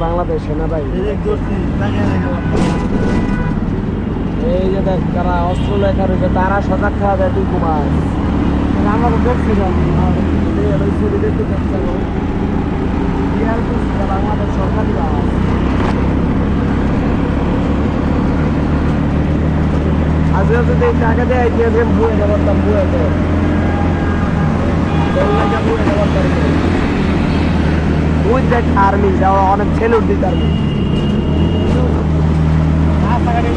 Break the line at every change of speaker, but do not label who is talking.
বাংলাদেশে না ভাই, এই যে দেখ তারা অস্ত্র লেখা রয়েছে, তারা সজাগ খাওয়া দেয়, তুই কুমার আমরা তো দেখছিলাম বাংলাদেশ সরকারি বাস। আজকে যদি টাকা দেয় বুয়ে দেবারতাম, বুয়ে দেয় ওই দেখ আর্মি যাওয়া অনেক ছেলে দিতে আর্মি রাস্তাঘাটে